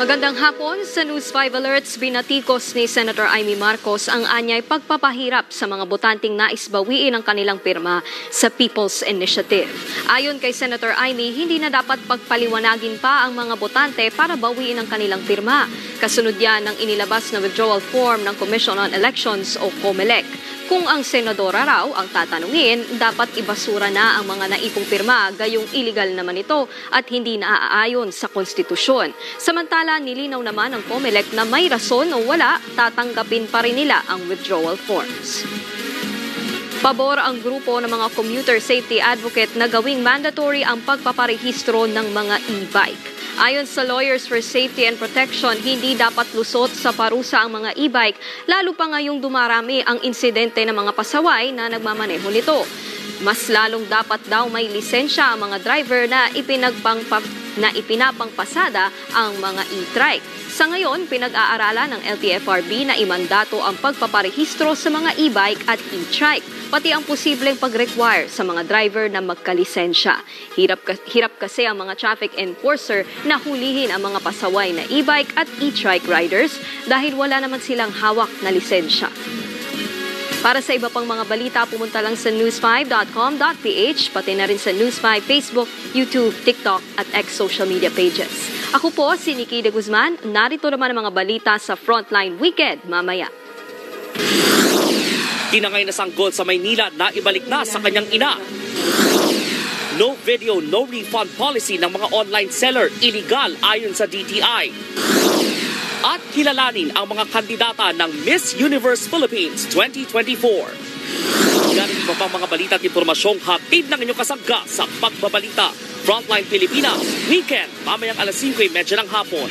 Magandang hapon. Sa News 5 Alerts, binatikos ni Senator Amy Marcos ang anyay pagpapahirap sa mga botanteng nais bawiin ang kanilang pirma sa People's Initiative. Ayon kay Senator Amy, hindi na dapat pagpaliwanagin pa ang mga botante para bawiin ang kanilang pirma. Kasunod yan ng inilabas na withdrawal form ng Commission on Elections o COMELEC. Kung ang senadora raw ang tatanungin, dapat ibasura na ang mga naipong pirma, gayong illegal naman ito at hindi naaayon sa konstitusyon. Samantala, nilinaw naman ng COMELEC na may rason o wala, tatanggapin pa rin nila ang withdrawal forms. Pabor ang grupo ng mga commuter safety advocate na gawing mandatory ang pagpaparehistro ng mga e-bike. Ayon sa Lawyers for Safety and Protection, hindi dapat lusot sa parusa ang mga e-bike, lalo pa ngayong dumarami ang insidente ng mga pasaway na nagmamaneho nito. Mas lalong dapat daw may lisensya ang mga driver na ipinapangpasada ang mga e-trike. Sa ngayon, pinag-aaralan ng LTFRB na imandato ang pagpaparehistro sa mga e-bike at e-trike, pati ang posibleng pag-require sa mga driver na magkalisensya. Hirap kasi ang mga traffic enforcer na hulihin ang mga pasaway na e-bike at e-trike riders dahil wala naman silang hawak na lisensya. Para sa iba pang mga balita, pumunta lang sa news5.com.ph, pati na rin sa News5 Facebook, YouTube, TikTok at X social media pages. Ako po si Nikki De Guzman, narito naman ang mga balita sa Frontline Weekend mamaya. Tinangay na sanggol sa Maynila na ibalik na sa kanyang ina. No video, no refund policy ng mga online seller, illegal ayon sa DTI. At kilalanin ang mga kandidata ng Miss Universe Philippines 2024. Yan iba pang mga balita at impormasyong hatid ng inyong kasangga sa Pagbabalita. Frontline Pilipinas, Weekend, mamayang 5:30 ng hapon.